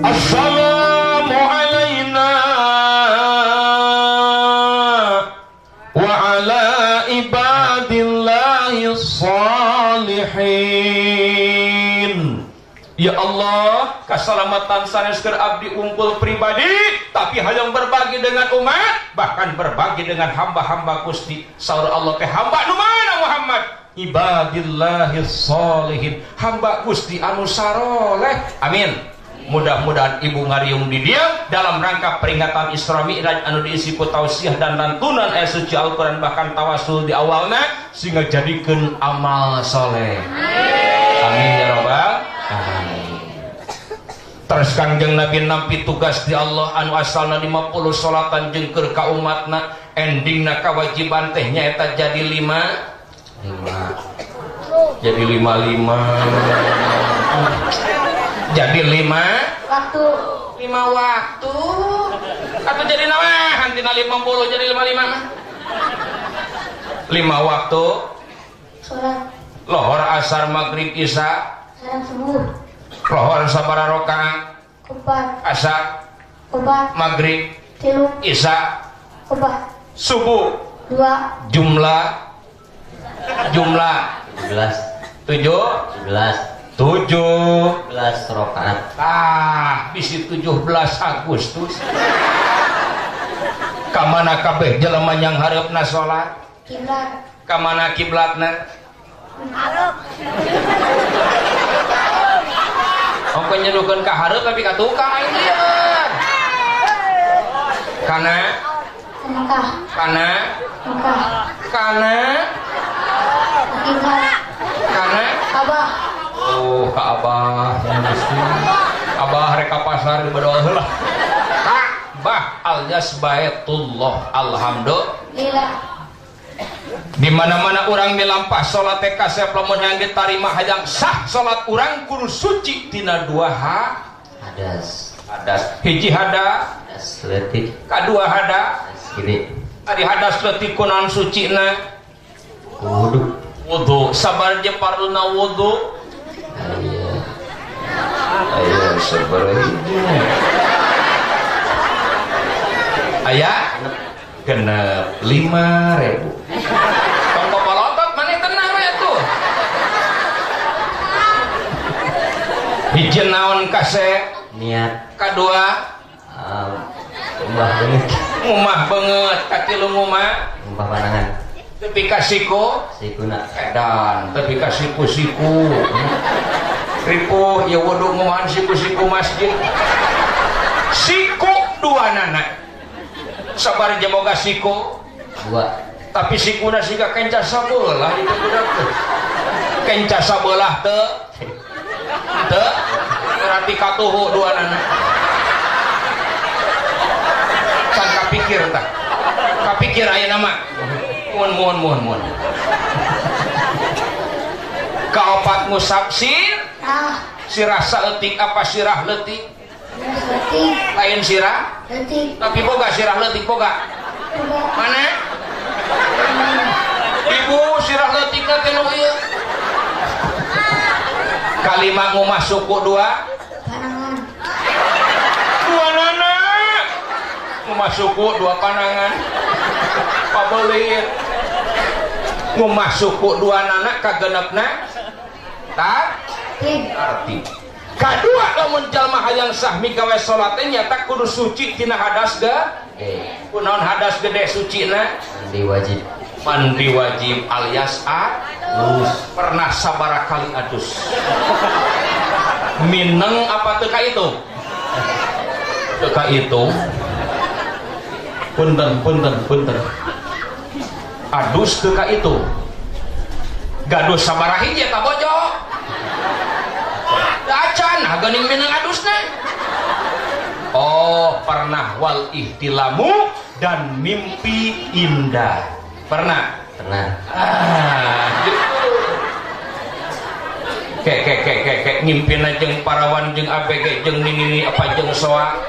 Assalamu alayna wa ala ibadillahi salihin. Ya Allah, keselamatan saneskeun abdi unggul pribadi, tapi hayang berbagi dengan umat, bahkan berbagi dengan hamba-hamba Gusti. Saur Allah teh hamba nu mana Muhammad? Ibadillahis sholihin, hamba Gusti anu saroleh. Amin. Mudah-mudahan ibu ngariung di dia dalam rangka peringatan Isra Mi'raj anu diisi ku tausiah dan lantunan ayat suci Al-Qur'an, bahkan tawasul di awalna sehingga jadikeun amal soleh. Amin ya rabbal alamin. Terus kangjeng Nabi nampi tugas di Allah anu asalna 50 salatan jeung keur ka umatna, endingna kewajiban teh nyaeta jadi 5 jadi 55 jadi 5 waktu atau jadi nama hantina 50 jadi 55 5 waktu sholat lohor asar maghrib isya salam subuh lohor sabaraha rakaat kupat asar kupat maghrib tilu isya kupat subuh 2 jumlah 17 rakaat. Bisi 17 Agustus. Kamana kabeh jelema yang hareupna salat? kiblat Kamana kiblatna? Ongko nyedukeun ka hareup tapi ka tukang aing lieur. Kana Mekah Abah oh ka Abah Abah rek ka pasar berdoa heula. Ka'bah alias Baitullah. Alhamdulillah. Di mana-mana orang milampah salat teh kasep lamun yang ditarima hayang sah salat urang kudu suci tina 2 hadas. Hiji hadas Letik. Kadua hadas Kiri. Ari hadas leutik kunaon sucina? Wudu. Sabar je paruna wudu. Aya sabaraha. Aya genep 5.000. Tongko polotot maneh tenang we tuh. Hiji naon kasep? Niat. Kadua ngumah banget. Katilu ngumah panangan. tapi kasihku Sikuna. edan tapi kasihku ripuh ya wudu ngumahan siku masjid siku 2 nana sabar aja boga siku 2 tapi sikuna siga kenca sabelah itu budak teh kenca sabelah teu berarti katuhu 2 nana can kapikir tak kapikir aya nama mohon kaopat musab sirah saeutik apa sirah leutik lain sirah letik tapi boga sirah leutik boga mana ibu sirah leutik teh nu ieu kalimat ngumah suku 2 panangan 2 nana ngumah suku 2 panangan pabelir ngumah suku 2 nana kagenepna arti kadua lamun jalma hayang sah migawe salat teh nyata kudu suci tina hadas kunaon hadas gede sucina mandi wajib alias pernah sabaraha kali adus mineng apa teu ka itu punten adus teu ka itu gadus sabaraha hiji eta bojo acan geuning minang adusna oh pernah wal ihtilamu dan mimpi indah pernah kayak ngimpina jeung parawan jeung ABG jeung nini apa jeung soa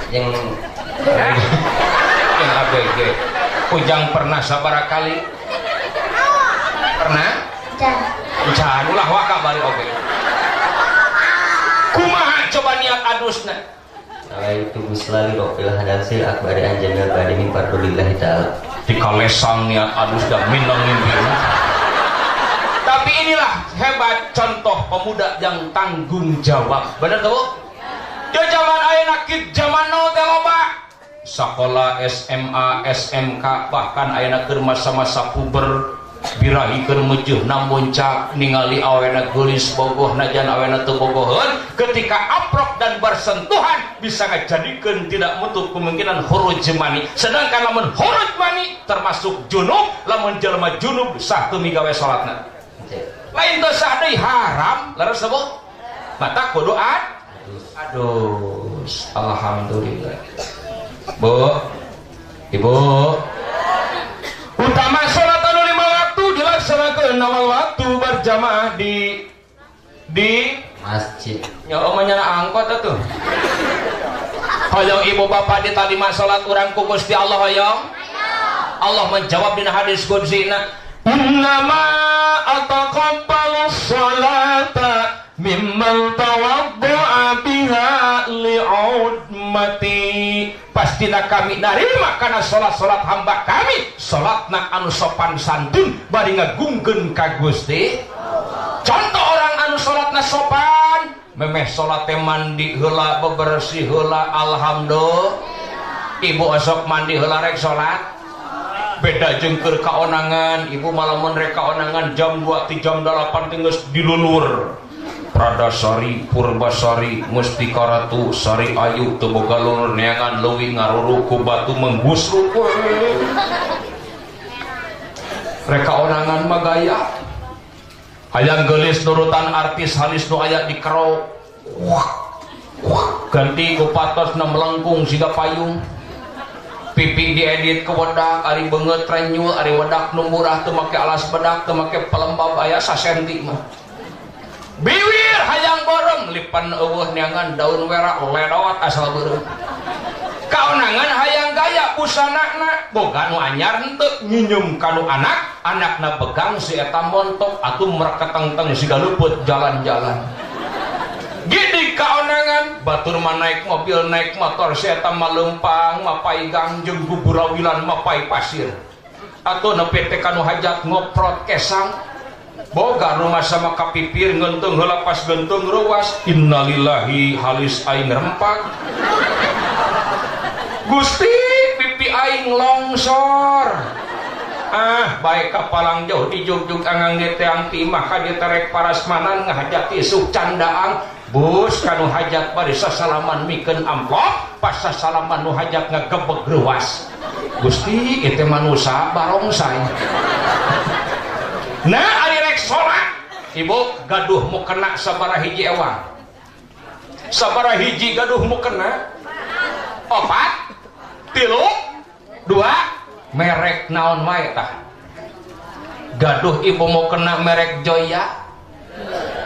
yang ABG Ujang pernah sabaraha kali pernah can ulah waka bari oge kumaha coba niat adusna Nawaitu bislali rofil hadasil akbari anjamil badimi fardulillahi ta'ala. dikalesang niat adus dan minang mimpi. Tapi inilah hebat contoh pemuda yang tanggung jawab. Benar tuh? Di zaman ayeuna kid zaman now teh loba. Sekolah SMA, SMK, bahkan ayeuna keur masa-masa puber birahi keur meujeun muncak ningali awena geulis bogoh najan awena teu bogoheun ketika aprok dan bersentuhan bisa ngajadikeun tidak menutup kemungkinan huruj mani. Sedangkan lamun huruj mani termasuk junub, lamun jelema junub sah teu migawe salatna. Lain teu sah deui haram, leres sebut. Mata kudu aduh. Alhamdulillah. Bu, Ibu, utama sholat anu 5 waktu dilaksanakeun nama waktu berjamaah di Masjid. nya omanya angkot atuh. Hoyong ibu bapak di tadi mah sholat urang ku Gusti Allah hoyong. Allah menjawab dina hadis qudsina, "Innama ataqabbalu sholata mimman tawadda'a biha li'udmati." Pastina kami narima karena sholat-sholat hamba kami sholatna anu sopan santun bari ngagungkeun ka Gusti. Contoh orang anu sholatna sopan memeh sholat teh mandi heula bebersih heula alhamdulillah. Ibu esok mandi heula rek sholat. Beda jeung keur kaonangan ibu malamun rek kaonangan jam 2 ti jam 8 teh geus dilulur. Pradasari, Purbasari, Mustika Ratu, Sari Ayu, teu boga lulur neangan leuwih ngaruru ku batu menggusruk. Reka onangan mah gaya. Hayang geulis nurutan artis halis nu aya di kero. Ganti ku patosna melengkung siga payung. Pipi diedit ke wedak, ari beungeut renyul, ari wedak nu murah teu make alas bedak, teu make pelembab aya sasenti mah. Biwir hayang borong lipan eueuh neangan daun wera ledot asal beureum. Kaonangan hayang gaya busanana boga nu anyar henteu nyinyum kanu anakna begang si eta montok atuh mereketeng-teng siga leupeut jalan-jalan. Gidi kaonangan batur mah naik mobil naik motor si eta mah leumpang mapai gangjeng gugurawilan mapai pasir. Atuh nepi teh kanu hajat ngoprot kesang boga rumah sama kapipir ngentung heula pas gentung ruas innalillahi halis aing rempak Gusti pipi aing longsor baik kapalang jauh di jugjug angang di teang timah ka di terek parasmanan ngahajat isuk candaang bus kanu hajat bari sasalaman mikeun amplop pas sasalaman nu hajat ngagebeg ruas Gusti itu manusia barongsai. Nah ari rek sholat ibu gaduh mu kena sabaraha hiji ewang sabaraha hiji gaduh mu kena 4 3 2 merek naon wae tah gaduh ibu mau kena merek Joya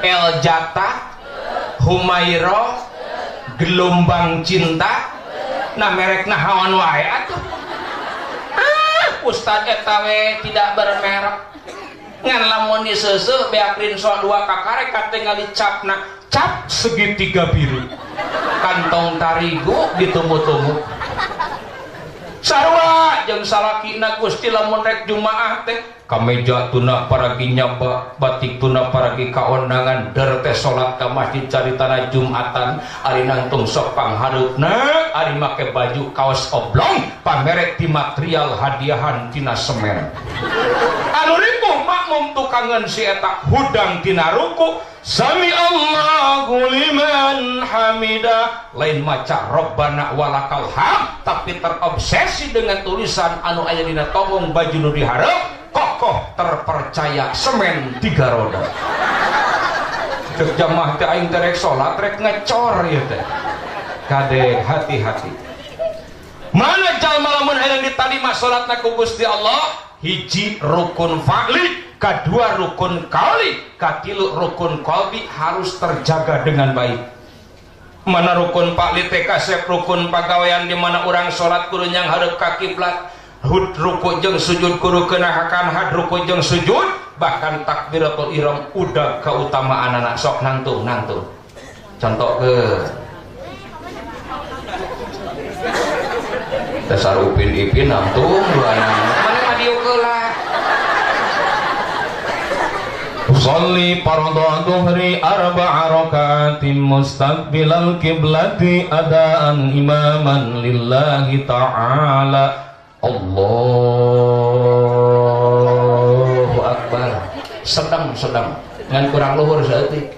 El Jata Humairo Gelombang Cinta nah merek naon wae atuh Ustaz eta we tidak bermerek ngan lamun diseuseuk beakrin sok 2 kakarek katingali capna cap segitiga biru kantong tarigu ditumbuh-tumbuh sarua jeung salakina Gusti lamun rek jumaah teh kameja tuna paragi nyaba batik tuna paragi kaondangan der teh salat ka masjid caritana Jumatan ari nangtung sok panghareupna ari make baju kaos oblong pamerek ti material hadiahan tina semen anu ripuh makmum tukangan si eta hudang tina ruku sami Allahu liman hamidah lain maca Rabbana walakal hamd tapi terobsesi dengan tulisan anu aya dina tongong baju nu dihareup kokoh terpercaya semen 3 roda cek jamaah teh aing teh rek salat rek ngecor ieu teh kade hati-hati mana jalma lamun hayang ditarima salatna ku Gusti Allah hiji rukun fa'li kedua rukun qauli katilu rukun qalbi harus terjaga dengan baik mana rukun fa'li teh kasep rukun pagawean di mana urang salat kudu nyang hadeup ka kiblat hud ruku jeung sujud kudu kenahakan had ruku jeung sujud bahkan takbiratul ihram udah keutamaan anak sok nangtung contoh ke dasar Upin Ipin namtung mana mah diukeula Usolli fardhu dhuhri arba'a rakaatin mustaqbilal qiblati adaan imaman lillahi ta'ala Allahu Akbar sedang ngan kurang luhur saeutik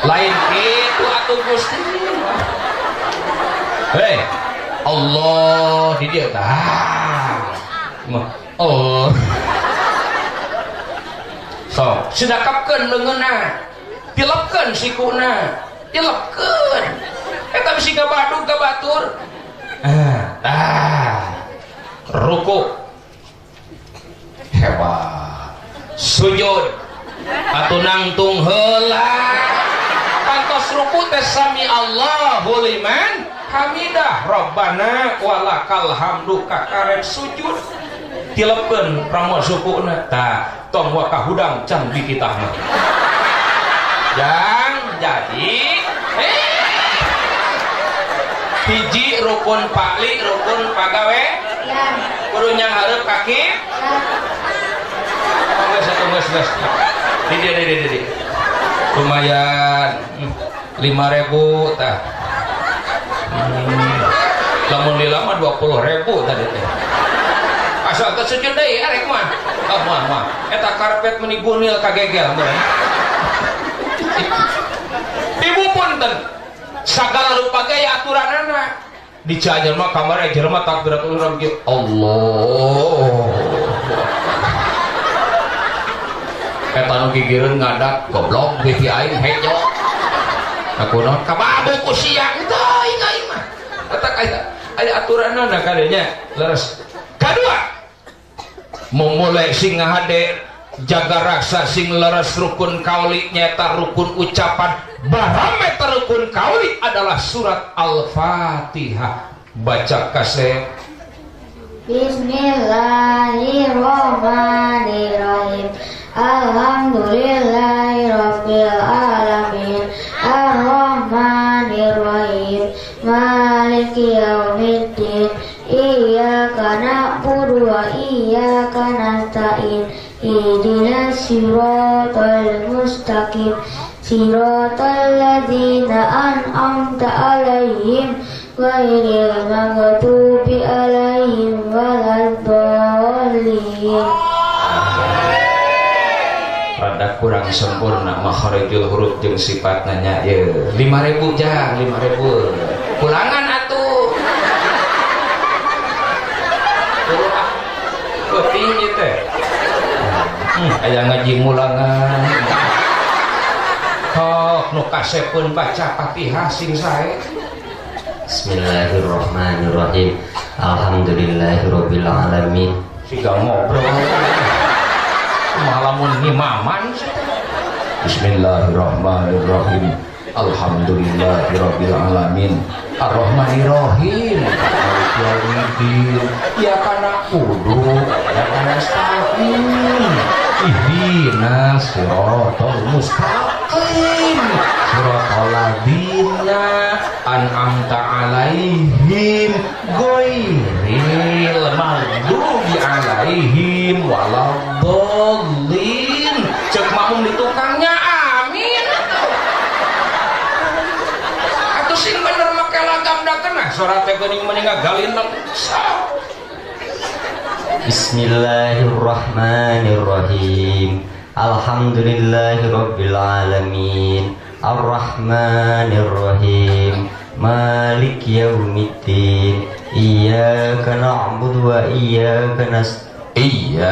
lain kitu atuh Gusti hei Allah di dia tah oh so sedekapkeun leungeunna tilepkeun sikuna tilepkeun eta bisi kabadug ka batur ruku hebat sujud atuh nangtung heula kantos ruku teh sami Allahu liman hamidah Rabbana walakal hamdu kakarep sujud tilepkeun pramod sukuna tah tong wa kahudang can di kita mah yang jadi hiji rukun pakli rukun pagawe Ya. kudu nyanghareup kaki geus di lumayan 5.000 tah lamun lama 20.000 tadi teh asal teh sujud deui arek mah moal eta karpet meuni gunil kagegel bener ibu punten sagala rupa gaya aturanana dicajar mah kamar jelema takbiratul ihram kieu Allah eta nu gigireun ngadak goblok bisi aing hejo aku naon kababu ku siang teh ingai mah eta aya aturanana kadenya leres kadua memulai sing ngahade jaga raksa sing leres rukun kauli nyata rukun ucapan barometer rukun kauli adalah surat Al-Fatihah baca kasih Bismillahirrahmanirrahim Alhamdulillahirabbil alamin Ar-Rahmanirrahim Maliki yaumiddin Iyyaka na'budu wa iyyaka nasta'in Ihdinas siratal mustaqim siratal ladzina an'amta 'alaihim ghairil maghdubi 'alaihim waladdallin. Rada kurang sempurna makharijul huruf jeung sifatna nya ye 5.000 jah 5.000 pulangan atuh tinggi teh aya ngaji mulangan kok nu kasepeun baca Fatihah sing sae Bismillahirrahmanirrahim Alhamdulillahirabbil alamin siga ngobrol malamun ngimaman Bismillahirrahmanirrahim Alhamdulillahirabbil alamin Ar-Rahmanirrahim Maliki yaumiddin Iyyaka na'budu wa iyyaka nasta'in Ihdinas siratal mustaqim siratal ladzina an'amta 'alaihim ghairil maghdubi 'alaihim waladdallin cek makmum di tukangnya amin atuh sing bener make lagam dakenah surat teh geuning mending ngagalin Bismillahirrahmanirrahim Alhamdulillahirabbil alamin Ar-Rahmanirrahim Maliki yaumiddin Iyyaka na'budu wa iyyaka nasta'in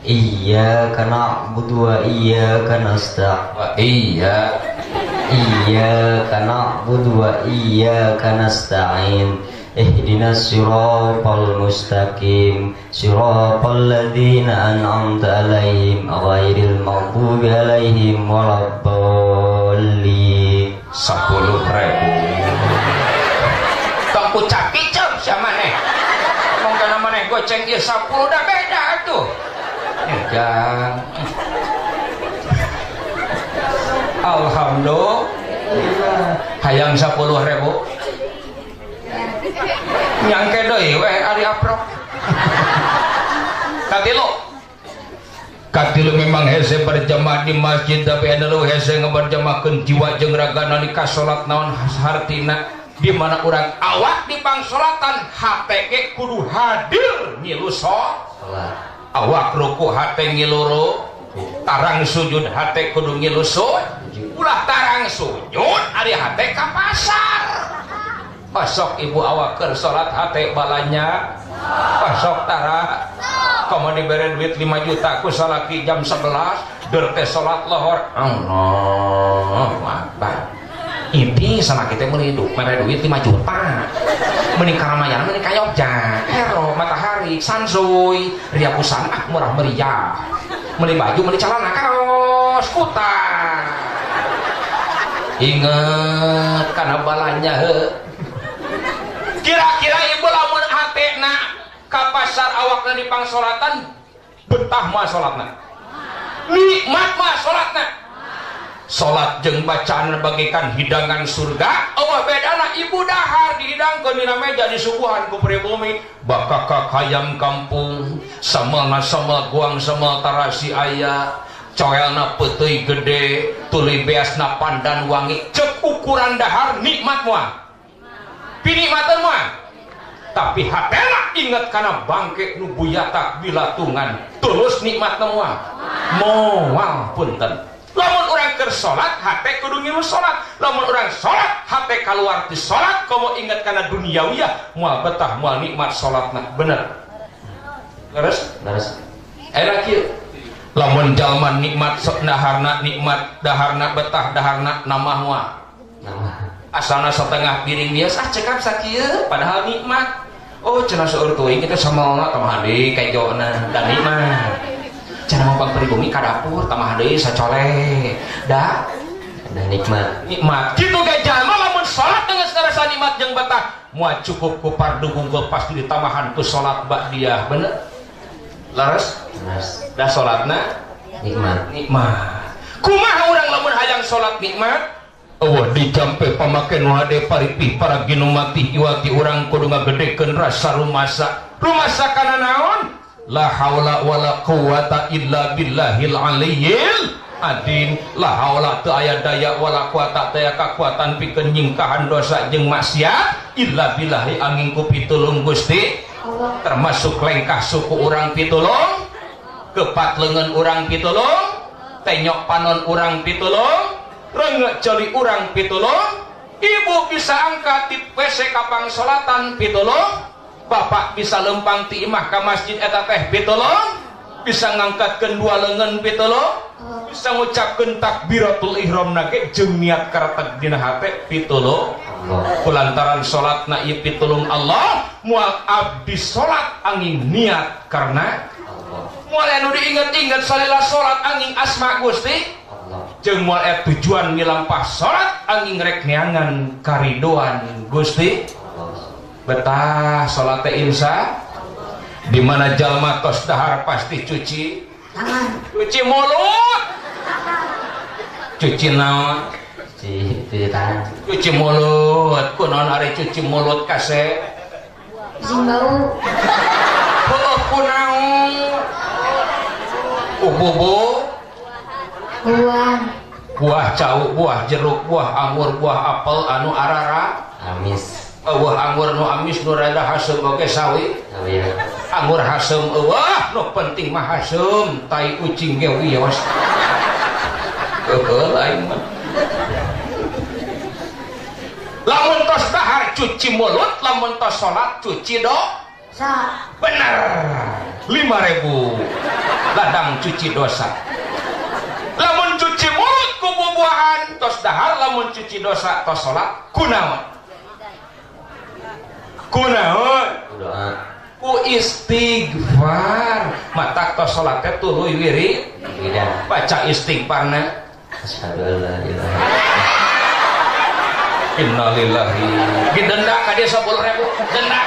Iyyaka na'budu wa iyyaka nasta'in Iyyaka na'budu wa iyyaka nasta'in Ihdinas siratal mustaqim siratal ladzina an'amta 'alaihim ghairil maghdubi 'alaihim waladdallin 10.000 tong kucap kicap sama maneh ngomong kana maneh goceng ieu 10 dah beda atuh Alhamdulillah hayang 10.000 nyangke deui we ari aprok katilu memang hese berjamaah di masjid tapi anu hese ngaberjamaahkeun jiwa jeung raga nalika salat naon hartina di mana urang awak di pangsolatan hate ge kudu hadir ngilu salat awak ruku hate ngilu tarang sujud hate kudu ngilu ulah tarang sujud ari hate ka pasar pasok ibu awak keur salat hate balanya pasok tara komo dibere duit 5 juta ku salaki jam 11 deur teh salat lohor Allahu Akbar ini salaki teh meuli mere duit 5 juta mending karamayan mending ka Yogya hero matahari sansuy ria busana murah meriah meuli baju meuli celana kaos kuta inget kana balanya kira-kira ibu lamun hatena ka pasar awakna di pangsolatan betah mah salatna nikmat mah salatna salat jeung bacaan bagaikan hidangan surga Allah bedana ibu dahar dihidangkeun dina meja disuguhan ku pribumi bakaka hayam kampung samelna samel guang samel tarasi aya coelna peutuy gede tuluy beasna pandan wangi cek ukuran dahar nikmat moal pinikmatan moal tapi hatena inget karena bangke nu buyatak bilatungan tulus nikmat moal moal punten lamun urang keur salat hate kudu ngilu salat lamun urang salat hate kaluar ti salat komo inget karena duniawiyah moal betah moal nikmat salatna bener leres enak kieu lamun jalma nikmat daharna nikmat daharna betah daharna namah moal asalna setengah piring biasa cekap sakieu padahal nikmat oh cenah seueur teuing kita samalna tamah deui kajona dan nikmat cenah mangpang pribumi ka dapur tamah deui sacoleh da nikmat kitu ge jalma lamun salat dengan sarasa nikmat jeung betah moal cukup ku fardu hungkul pasti ditamahan ku salat ba'diyah bener leres da salatna nikmat kumaha urang lamun hayang salat nikmat oh dijampe pamake nu hade paripih para ginu mati iwati urang kudu ngagedekeun rasa rumasa kana naon la haula wala quwata illa billahil aliyyil adin la haula teu aya daya wala quwata teu aya kakuatan pikeun nyingkahan dosa jeung maksiat illa billahi angin ku pitulung Gusti termasuk lengkah suku urang pitulung kepat leungeun urang pitulung tenyok panon urang pitulung rengek celi urang pitulung ibu bisa angkat di WC kapang solatan pitulung bapak bisa lempang ti imah ka masjid eta teh pitulung bisa ngangkatkeun dua leungeun pitulung bisa ngucapkeun takbiratul ihram nage jeung niat kareteg dina hate pitulung kulantaran salatna ieu pitulung Allah moal abdi salat angin niat karena moal anu diinget-inget salila salat angin asma Gusti jeung moal tujuan milampah salat angin rek neangan karidoan Gusti betah salat teh insya di mana jalma tos dahar pasti cuci cuci mulut cuci naon cuci tangan cuci mulut kunaon ari cuci mulut kase Zimbau heueuh kunaon buah buah cau buah jeruk buah anggur buah apel anu arara amis buah anggur nu amis nu rada hasem oge sawi anggur hasem eueuh nu penting mah hasem tai kucing ge wios keul aing mah lamun tos dahar cuci mulut lamun tos salat cuci dosa bener 5.000 ladang cuci dosa lamun cuci mulut ku bubuahan tos dahar lamun cuci dosa tos salat kunaon ku istighfar matak tos salat teh tuluy wiri baca istighfarna asyhadu alla ilaha innalillahi didenda ka dia 10.000 denda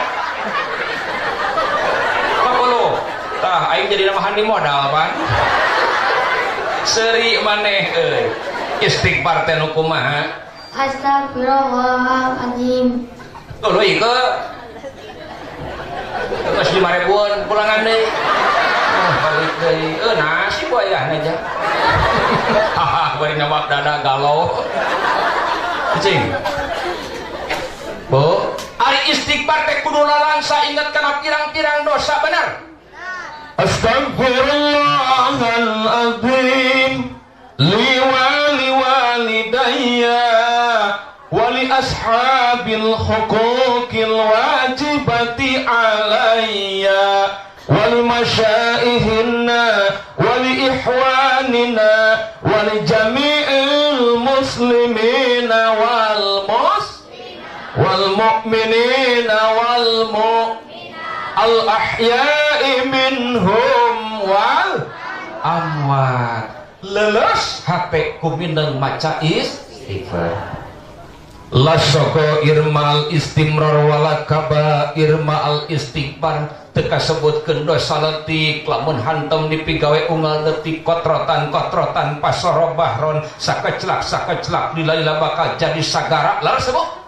50 tah aing jadi namahan di modal pan seri maneh istighfar teh nu kumaha Astagfirullahaladzim. Tuh lu ke terus 5.000-an pulangan deh. Balik deh. Nasi buaya aja. Haha, bari nyamak dada galau. Cing. Bu, ari istighfar teh kudu lalangsa inget kana pirang-pirang dosa benar. Astaghfirullahaladzim li walidayya wa li ashabil huquqil wajibati alayya wa li masyaihinna wa li ihwanina wa li jami'il muslimina wal mu'minina wal al ahya'i minhum wal amwat. Leles HP kumineng maca istighfar. Lasoko irmal istimrar wala kaba irmal istighfar teka sebutkeun dosa leutik lamun hantem dipigawe unggal detik kotrotan pasorobahron sakeclak dilaila bakal jadi sagara lalu sebut.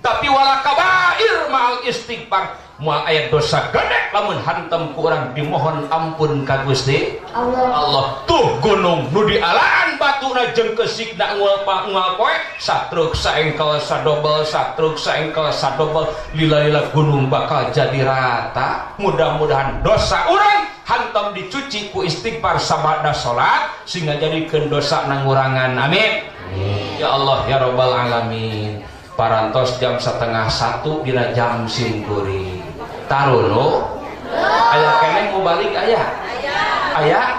Tapi wala kabair ma'al istighfar moal aya dosa gede lamun hantem ku urang dimohon ampun ka Gusti Allah. Tuh gunung nu dialaan batuna jeung kesikna ngul poe satruk saengkel sadobel lila gunung bakal jadi rata. Mudah-mudahan dosa urang hantem dicuci ku istighfar sabada salat sehingga jadikeun dosa nangurangan. Amin. Ya Allah ya rabbal alamin. Parantos jam 12:30 dina jam simkuring taruno aya keneh mau balik aya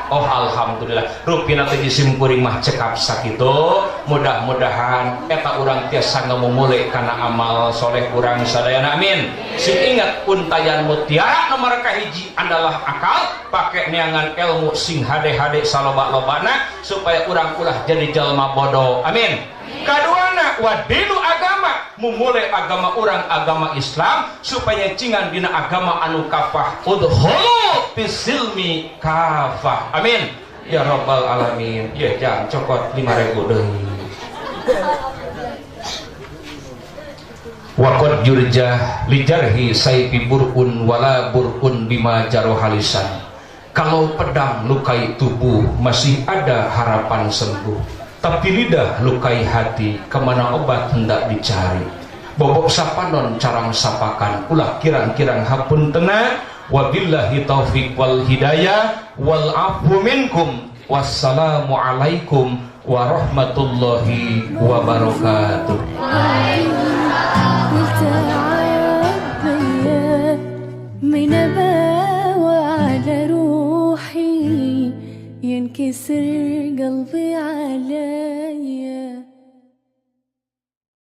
oh alhamdulillah rupina teh simkuring mah cekap sakitu. Mudah-mudahan eta urang tiasa ngamumule kana amal soleh urang sadayana. Amin. Sing ingat untayan mutiara nomor kahiji adalah akal pake neangan ilmu sing hade-hade saloba-lobana supaya urang ulah jadi jalma bodoh. Amin. Kaduana wadinu agama memulai agama orang agama Islam supaya cingan dina agama anu kafah udhulu bisilmi kafah. Amin ya rabbal alamin. Ya jangan cokot 5.000 deui. Waqad yurjah lijarhi sayfi burun wala burun bima jarohalisan. Kalau pedang lukai tubuh masih ada harapan sembuh. Tapi lidah lukai hati kemana obat hendak dicari. Bobok sapanon carang sapakan ulah kirang-kirang hapun tenang. Wabillahi taufiq wal hidayah wal afu minkum. Wassalamu alaikum warahmatullahi wabarakatuh. ينكسر قلبي على